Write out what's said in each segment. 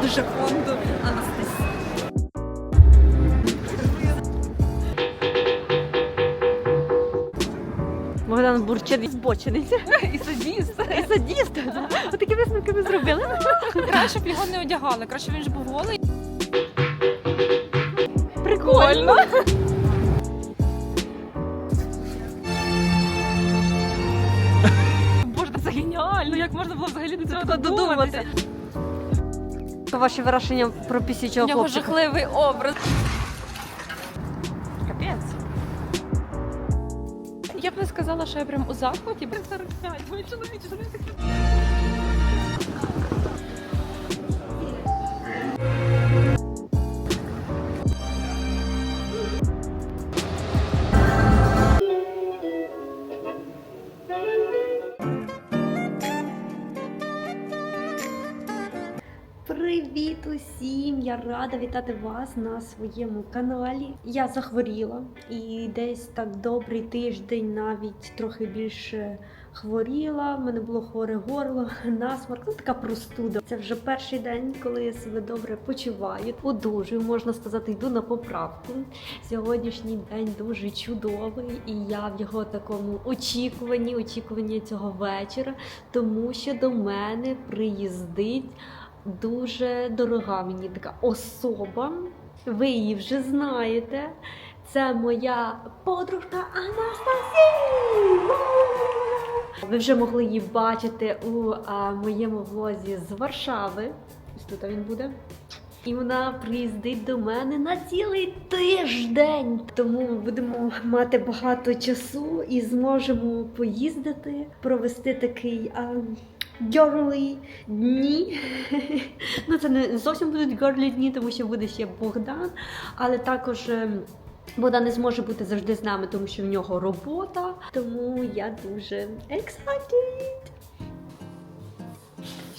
Дуже фонду Анастасії. Богдан Бурчевич збочинець. І садіст. І садіст. Отакі висновки ми зробили. Краще б його не одягали, краще він ж був голий. Прикольно. Боже, це геніально, як можна було взагалі до цього додуматися. Ваші враження про У пісючого нього хлопчика? жахливий образ. Капець. Я б не сказала, що я прям у захваті, бо 45, мої чоловічі, що він таке. Привіт усім! Я рада вітати вас на своєму каналі. Я захворіла і десь так добрий тиждень, навіть трохи більше хворіла. В мене було хворе горло, насморк, така простуда. Це вже перший день, коли я себе добре почуваю. Одужую, можна сказати, йду на поправку. Сьогоднішній день дуже чудовий і я в його такому очікуванні цього вечора, тому що до мене приїздить дуже дорога мені така особа, ви її вже знаєте, це моя подружка Анастасія! Ви вже могли її бачити у моєму влозі з Варшави, ось тут він буде. І вона приїздить до мене на цілий тиждень, тому ми будемо мати багато часу і зможемо поїздити, провести такий герлі дні. Ну, це не зовсім будуть герлі дні, тому що буде ще Богдан, але також Богдан не зможе бути завжди з нами, тому що в нього робота, тому я дуже excited.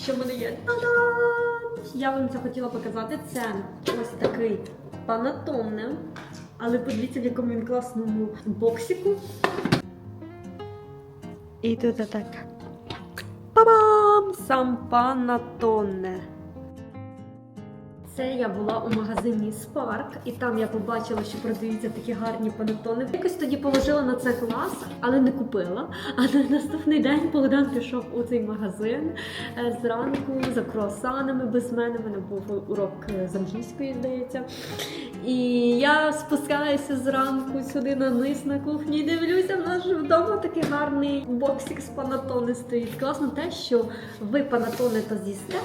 Що в мене є? Та-дам! Я вам це хотіла показати. Це ось такий Панатоне, але подивіться, в якому він класному боксику. І тут так. Па-бам! Сам Панатоне. Це я була у магазині Spark, і там я побачила, що продаються такі гарні панетони. Якось тоді положила на це глаз, але не купила. А на наступний день Богдан пішов у цей магазин зранку за круасанами без мене. У мене був урок з англійської, здається. І я спускаюся зранку сюди на низ на кухні і дивлюся, в нас же вдома такий гарний боксик з панатони стоїть. Класно те, що ви панатони то з'їсте.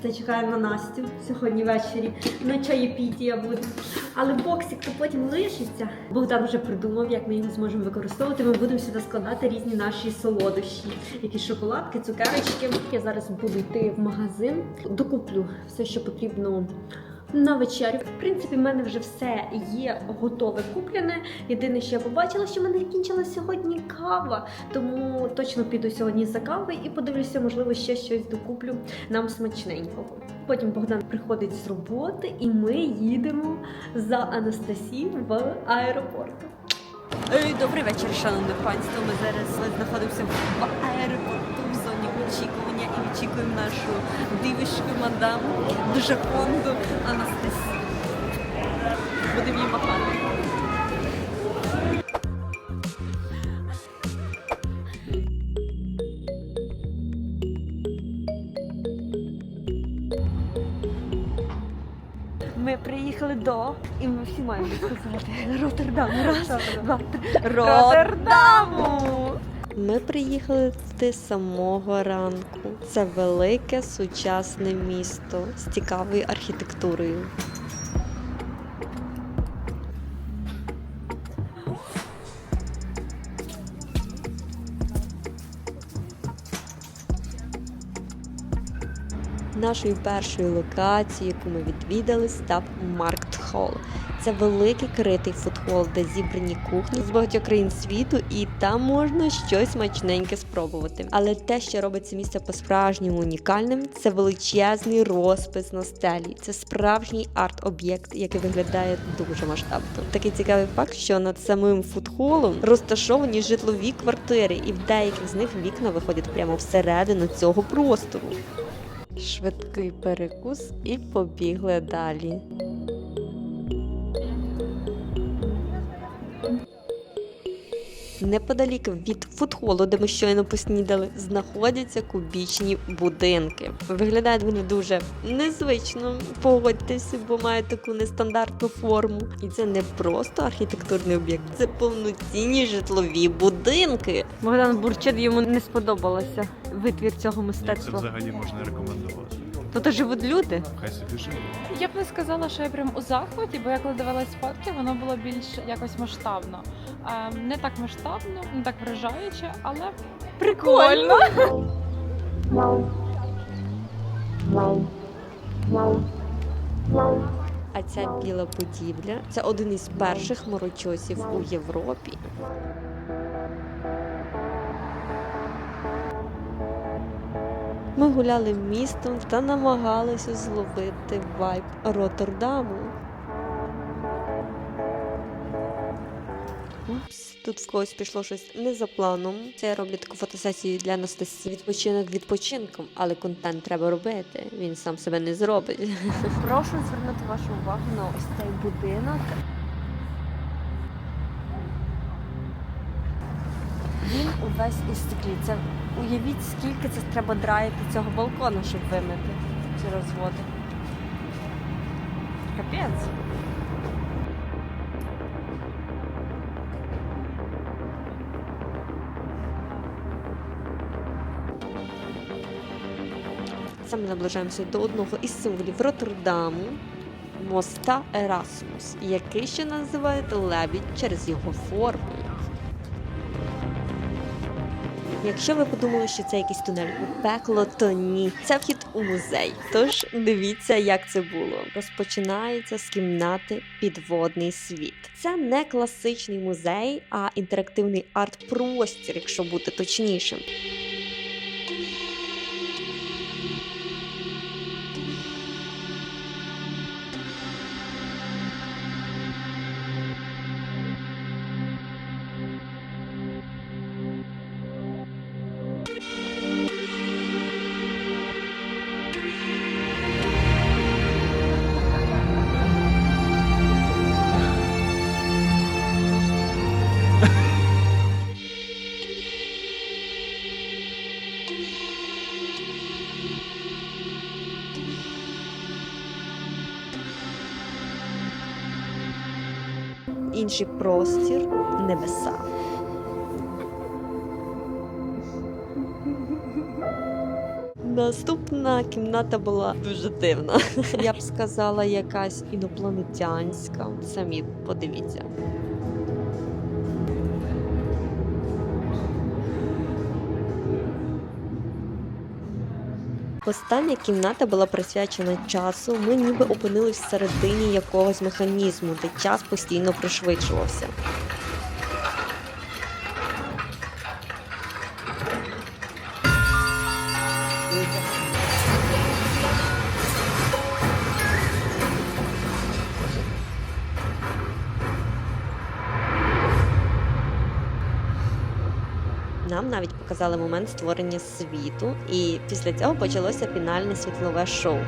Це чекаю на Настю сьогодні ввечері. На чаєпіті я буду. Але боксик то потім лишиться. Богдан вже придумав, як ми його зможемо використовувати. Ми будемо сюди складати різні наші солодощі. Якісь шоколадки, цукерочки. Я зараз буду йти в магазин. Докуплю все, що потрібно на вечерю. В принципі, в мене вже все є готове, куплене. Єдине, що я побачила, що в мене закінчилася сьогодні кава. Тому точно піду сьогодні за кавою і подивлюся, можливо, ще щось докуплю нам смачненького. Потім Богдан приходить з роботи і ми їдемо за Анастасією в аеропорт. Добрий вечір, шановне панство. Ми зараз знаходимося в аеропорту в зоні очікування і очікуємо нашу дивишку мадам дуже фонду Анастасію. Будемо її махати. Ми приїхали і ми всі маємо сказати Роттердаму. Раз, два, три. Роттердаму! Ми приїхали туди з самого ранку. Це велике сучасне місто з цікавою архітектурою. Нашою першою локацією, яку ми відвідали, став Маркт-холл. Це великий критий фудхол, де зібрані кухні з багатьох країн світу, і там можна щось смачненьке спробувати. Але те, що робить це місце по-справжньому унікальним, це величезний розпис на стелі. Це справжній арт-об'єкт, який виглядає дуже масштабно. Такий цікавий факт, що над самим фудхолом розташовані житлові квартири, і в деяких з них вікна виходять прямо всередину цього простору. Швидкий перекус і побігли далі. Неподалік від фудхолу, де ми щойно поснідали, знаходяться кубічні будинки. Виглядають вони дуже незвично, погодьтеся, бо мають таку нестандартну форму. І це не просто архітектурний об'єкт, це повноцінні житлові будинки. Богдан бурчить, йому не сподобалося витвір цього Це мистецтва. взагалі можна рекомендувати. Тут живуть люди. Хай собі живуть. Я б не сказала, що я прям у захваті, бо я коли дивилась фотки, воно було більш якось масштабно. Не так масштабно, не так вражаюче, але прикольно. А ця біла будівля – це один із перших хмарочосів у Європі. Ми гуляли містом та намагалися зловити вайб Роттердаму. Упс, тут в когось пішло щось не за планом. Це я роблю таку фотосесію для Анастасії. Відпочинок відпочинком, але контент треба робити. Він сам себе не зробить. Прошу звернути вашу увагу на ось цей будинок. Він увесь у стеклі. Це уявіть, скільки це треба драїти цього балкона, щоб вимити ці розводи. Капець. Це ми наближаємося до одного із символів Роттердаму – моста Ерасмус, який ще називають лебідь через його форму. Якщо ви подумали, що це якийсь тунель у пекло, то ні. Це вхід у музей. Тож дивіться, як це було. Розпочинається з кімнати «Підводний світ». Це не класичний музей, а інтерактивний арт-простір, якщо бути точнішим. Інший простір – небеса. Наступна кімната була дуже дивна. Я б сказала, якась інопланетянська. Самі подивіться. Остання кімната була присвячена часу. Ми ніби опинились всередині якогось механізму, де час постійно пришвидшувався. Нам навіть показали момент створення світу, і після цього почалося фінальне світлове шоу.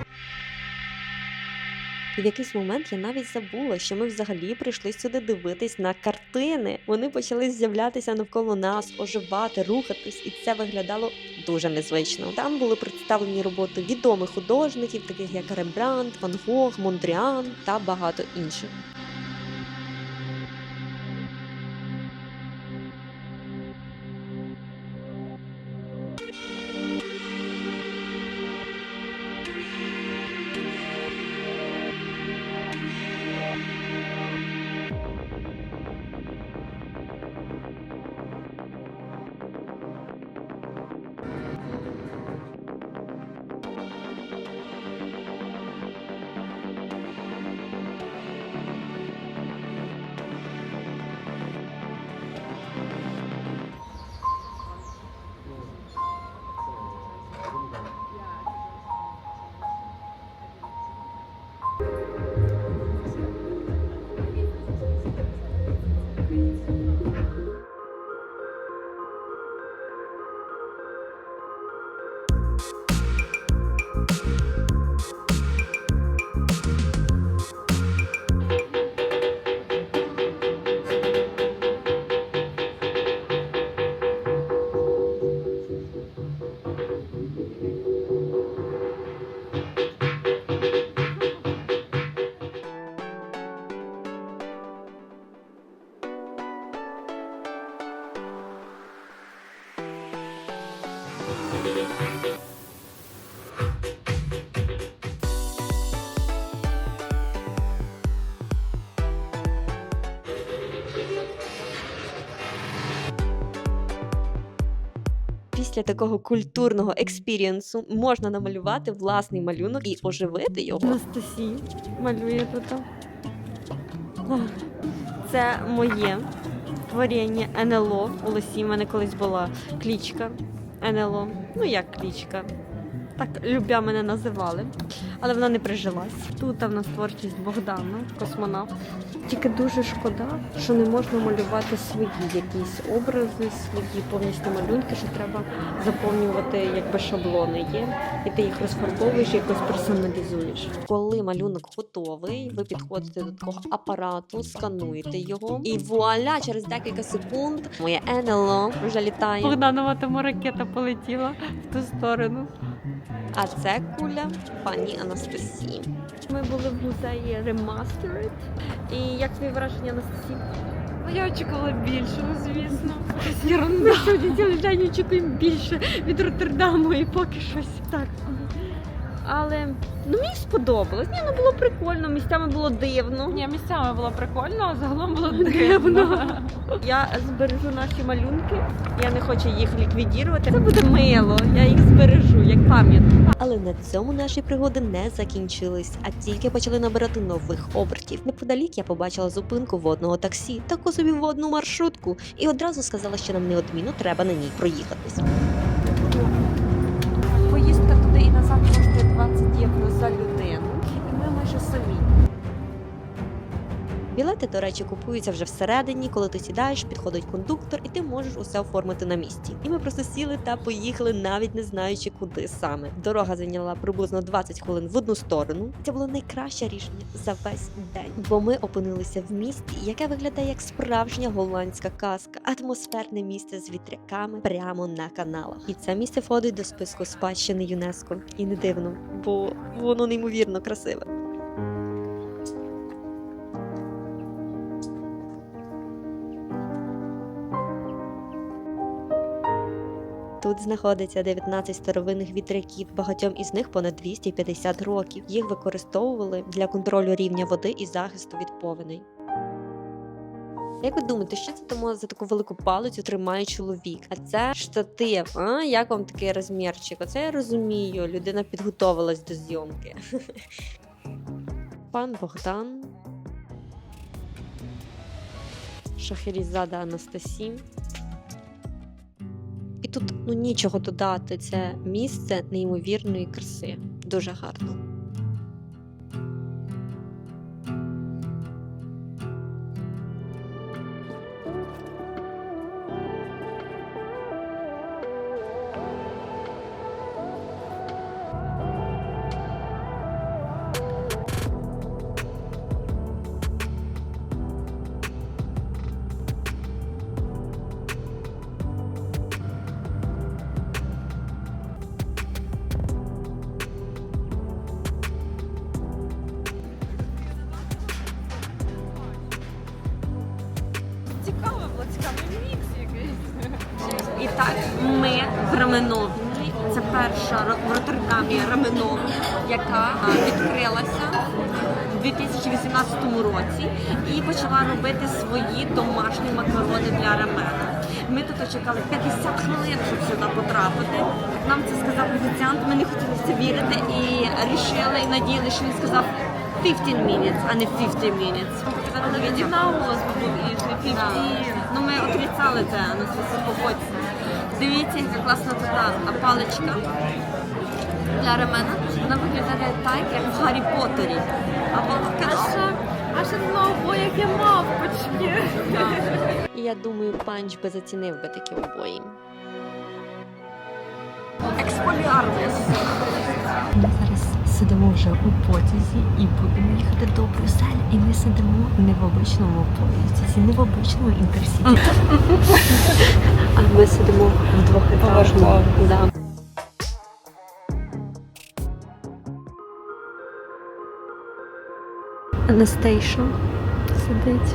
І в якийсь момент я навіть забула, що ми взагалі прийшли сюди дивитись на картини. Вони почали з'являтися навколо нас, оживати, рухатись, і це виглядало дуже незвично. Там були представлені роботи відомих художників, таких як Рембрандт, Ван Гог, Мондріан та багато інших. Після такого культурного експірієнсу можна намалювати власний малюнок і оживити його. Анастасія малює тут. Це моє творіння НЛО. У Лесі в мене колись була клічка НЛО. Ну як клічка? Так любя мене називали, але вона не прижилась. Тут в нас творчість Богдана, космонавт. Тільки дуже шкода, що не можна малювати свої якісь образи, свої повністю малюнки, що треба заповнювати якби шаблони є, і ти їх розфарбовуєш, якось персоналізуєш. Коли малюнок готовий, ви підходите до такого апарату, скануєте його, і вуаля, через декілька секунд моє НЛО вже літає. Богданова тому ракета полетіла в ту сторону. А це куля пані Анастасії. Ми були в музеї Remastered. І як твої враження, Анастасія? Ну, я очікувала більшого, звісно. Ми сьогодні цілий день очікуємо більше від Роттердаму і поки щось так. Але мені сподобалось. Ну було прикольно, місцями було дивно. Ні, місцями було прикольно, а загалом було дивно. Я збережу наші малюнки. Я не хочу їх ліквідувати. Це буде мило. Я їх збережу як пам'ятку. Але на цьому наші пригоди не закінчились, а тільки почали набирати нових обертів. Неподалік я побачила зупинку водного таксі, таку собі водну маршрутку, і одразу сказала, що нам неодмінно треба на ній проїхатись. Поїздка туди і назад коштує 20 євро за людину, і ми майже самі. Білети, до речі, купуються вже всередині, коли ти сідаєш, підходить кондуктор, і ти можеш усе оформити на місці. І ми просто сіли та поїхали, навіть не знаючи, куди саме. Дорога зайняла приблизно 20 хвилин в одну сторону. Це було найкраще рішення за весь день, бо ми опинилися в місті, яке виглядає як справжня голландська казка, атмосферне місце з вітряками прямо на каналах. І це місце входить до списку спадщини ЮНЕСКО. І не дивно, бо воно неймовірно красиве. Тут знаходиться 19 старовинних вітряків, багатьом із них понад 250 років. Їх використовували для контролю рівня води і захисту від повеней. Як ви думаєте, що це тому за таку велику палицю тримає чоловік? А це штатив. А? Як вам такий розмірчик? Оце я розумію, людина підготовилась до зйомки. Пан Богдан. Шахерізада Анастасія. І тут нічого додати, це місце неймовірної краси. Дуже гарно. Цікаво було, цікавий мікс якийсь. І так, ми в Раменовні. Це перша в Роттердамі раменовня, яка відкрилася у 2018 році і почала робити свої домашні макарони для рамена. Ми тут чекали 50 хвилин, щоб сюди потрапити. Нам це сказав офіціант, ми не хотіли в це вірити і рішили і надіялися, що він сказав 15 minutes, а не 50 minutes. Ну ми отрицали це, Анастасія, погодься. Дивіться, яка класна тут паличка для рамена. Вона виглядає так, як в Гаррі Поттері. Аж одного, яке мавпочки. І я думаю, Панч би зацінив би такі обої. Експоліарність. сидимо вже у потязі і будемо їхати до Брюсселя. І ми сидимо не в обичному потязі, не в обичному інтерсіті. А ми сидимо в двохетажному. Да. Анастейша сидить.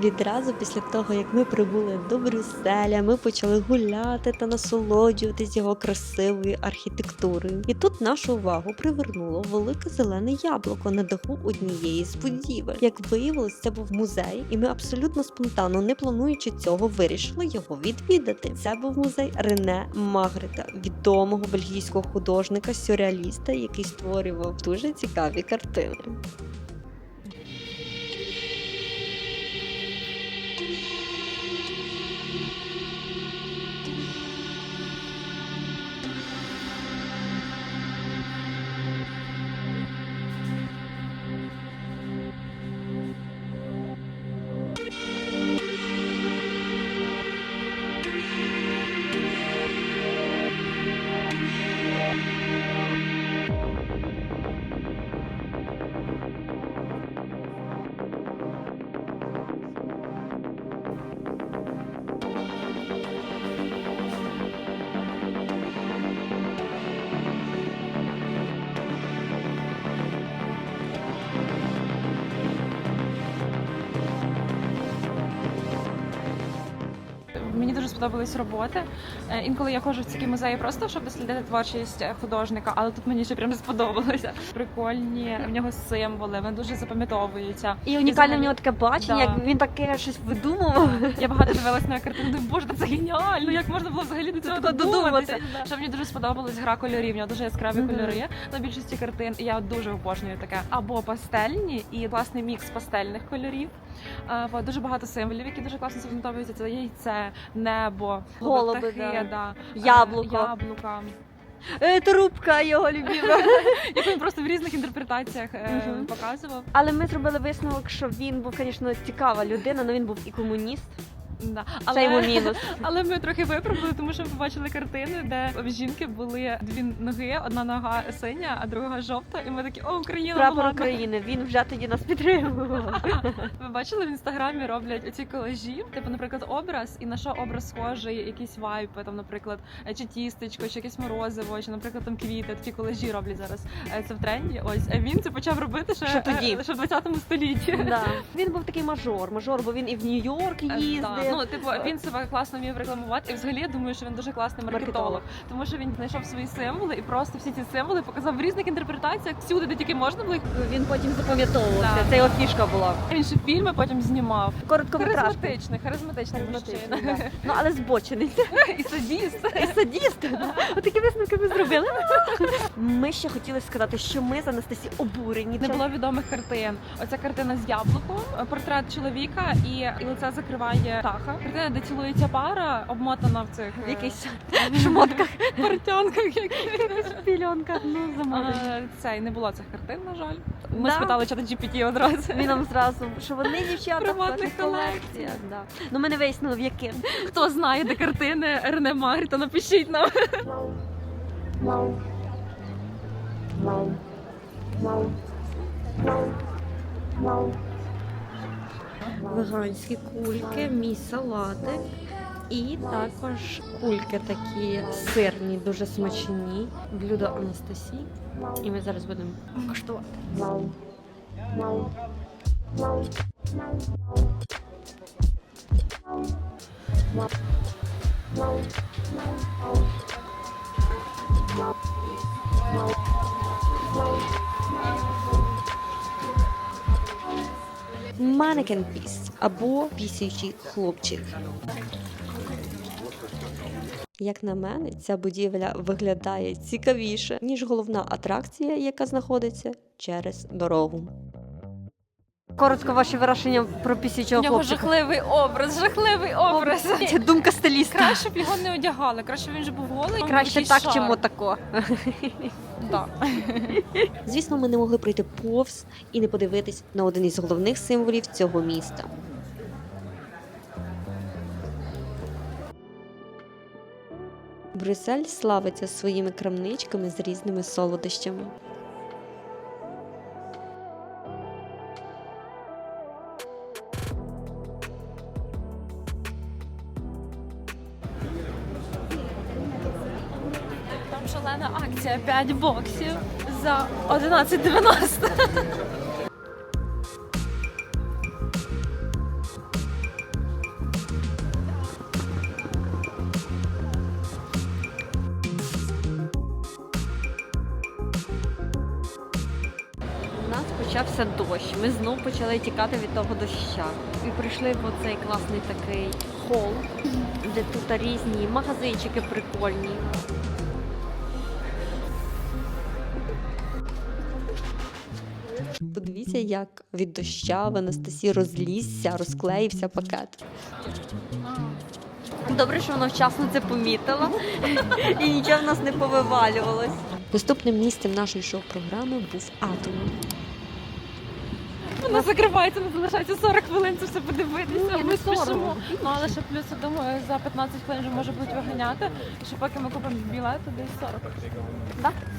Відразу після того, як ми прибули до Брюсселя, ми почали гуляти та насолоджуватись його красивою архітектурою. І тут нашу увагу привернуло велике зелене яблуко на даху однієї з будівель. Як виявилось, це був музей, і ми абсолютно спонтанно, не плануючи цього, вирішили його відвідати. Це був музей Рене Магрита, відомого бельгійського художника-сюрреаліста, який створював дуже цікаві картини. Мені дуже сподобались роботи. Інколи я ходжу в такі музеї просто, щоб дослідити творчість художника, але тут мені ще прям сподобалося. Прикольні в нього символи, вони дуже запам'ятовуються. І унікальне в взагалі- нього таке бачення, Да. як він таке щось видумував. Я багато дивилась на картину, думаю, боже, це геніально! Як можна було взагалі до цього додуматися? Що мені дуже сподобалась гра кольорів, в нього дуже яскраві кольори на більшості картин. І я дуже обожнюю таке. Або пастельні і класний мікс пастельних кольорів. Дуже багато символів, які дуже класно запам'ятовуються. Це яйце, небо, Голуби, птахи, Яблуко. яблука. Трубка його любима. Яку він просто в різних інтерпретаціях показував. Але ми зробили висновок, що він був, звісно, цікава людина, але він був і комуніст. Да. Це йому мінус. Але ми трохи виправили, тому що ми побачили картини, де в жінки були дві ноги, одна нога синя, а друга жовта. І ми такі, о, Україна, Прапор була. України. Він вже тоді нас підтримував. Ви бачили, в інстаграмі роблять оці колажі, типу, наприклад, образ, і на що образ схожий, якісь вайпи, там, наприклад, чи тістечко, чи якесь морозиво, чи, наприклад, там квіти. Такі колажі роблять зараз. Це в тренді. Ось, а він це почав робити ще тоді. ще в 20 столітті. Да. Він був такий мажор, бо він і в Нью-Йорк їздив. Ну, типу, він себе класно вмів рекламувати, і взагалі я думаю, що він дуже класний маркетолог, тому що він знайшов свої символи і просто всі ці символи показав в різних інтерпретаціях всюди, де тільки можна було їх. Він потім запам'ятовувався. Да. Це його фішка була. Він ще фільми потім знімав. Короткометражки. Харизматичний мужчина. Да. Ну, але збочений. І садіст. І садіст. Отакі висновки ми зробили. Ми ще хотіли сказати, що ми з Анастасі обурені. Не було відомих картин. Оця картина з яблуком, портрет чоловіка і лице закриває птаха. Картина, де цілується пара, обмотана в цих В якихось шмотках, портянках. пільонках, ну, замовлені. Це не було цих картин, на жаль. Ми Да. спитали чата GPT одразу. Він нам зразу, що вони дівчата в Приватних класних колекціях. Да. Ну ми не вияснили, в яких. Хто знає, де картини Рене Магрита, напишіть нам. Веганські кульки, мій салатик. І також кульки такі сирні, дуже смачні. Блюдо Анастасії. І ми зараз будемо коштувати. Mannequin Beast або пісючий хлопчик. Як на мене, ця будівля виглядає цікавіше, ніж головна атракція, яка знаходиться через дорогу. Коротко ваші враження про У пісічого нього хлопчика. жахливий образ. Це думка стиліста. Краще б його не одягали, краще б він же був голий. Краще якийсь так, шар. чим отако. Да. Звісно, ми не могли пройти повз і не подивитись на один із головних символів цього міста. Брюссель славиться своїми крамничками з різними солодощами. Там шалена акція 5 боксів за 11,90. У нас почався дощ. Ми знов почали тікати від того доща. І прийшли в оцей класний такий хол, де тут різні магазинчики прикольні. Подивіться, як від доща в Анастасії розлізся, розклеївся пакет. Добре, що вона вчасно це помітила і нічого в нас не повивалювалось. Наступним місцем нашої шоу-програми був Атом. Вона закривається, не залишається 40 хвилин це все подивитися. Ні, Ми не 40. спішимо. Ну, але ще плюс, я думаю, за 15 хвилин вже може бути виганяти. І ще поки ми купимо білет, то десь 40.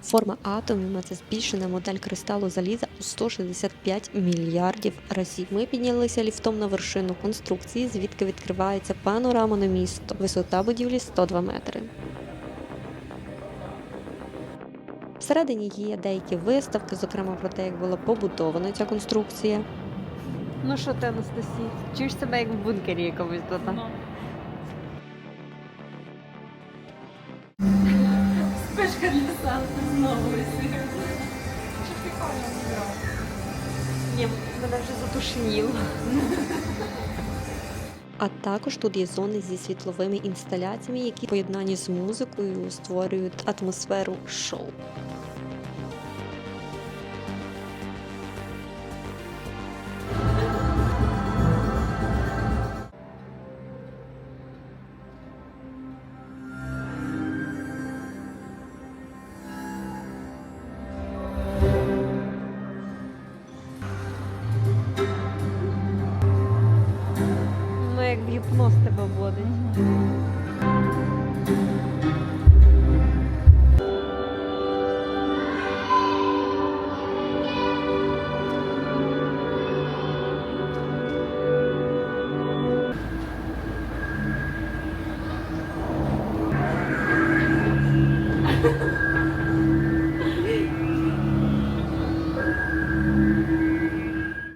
Форма атомів – це збільшена модель кристалу заліза у 165 мільярдів разів. Ми піднялися ліфтом на вершину конструкції, звідки відкривається панорама на місто. Висота будівлі 102 метри. Всередині є деякі виставки, зокрема про те, як була побудована ця конструкція. Ну що ти, Анастасія? Чуєш себе як в бункері якомусь тут? Спешка для Санти знову. Що прикольно зробив. Ні, мене вже затушніло. А також тут є зони зі світловими інсталяціями, які в поєднанні з музикою створюють атмосферу шоу. Ну, як в гіпноз тебе вводить.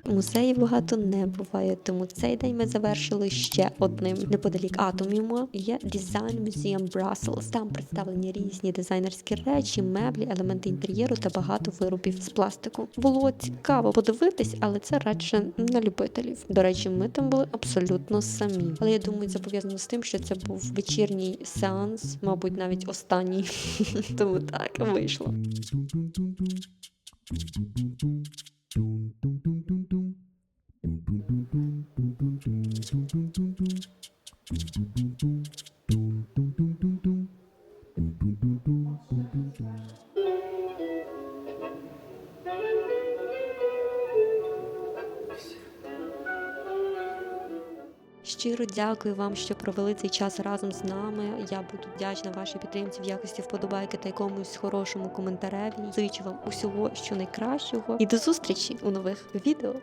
Музеїв багато не буває, тому цей день ми завершили ще одним. Неподалік Атоміума є Design Museum Brussels. Там представлені різні дизайнерські речі, меблі, елементи інтер'єру та багато виробів з пластику. Було цікаво подивитись, але це радше на любителів. До речі, ми там були абсолютно самі. Але я думаю, це пов'язано з тим, що це був вечірній сеанс, мабуть, навіть останній. Тому так вийшло. Щиро дякую вам, що провели цей час разом з нами. Я буду вдячна вашій підтримці в якості вподобайки та якомусь хорошому коментареві. Зичу вам усього, що найкращого. І до зустрічі у нових відео.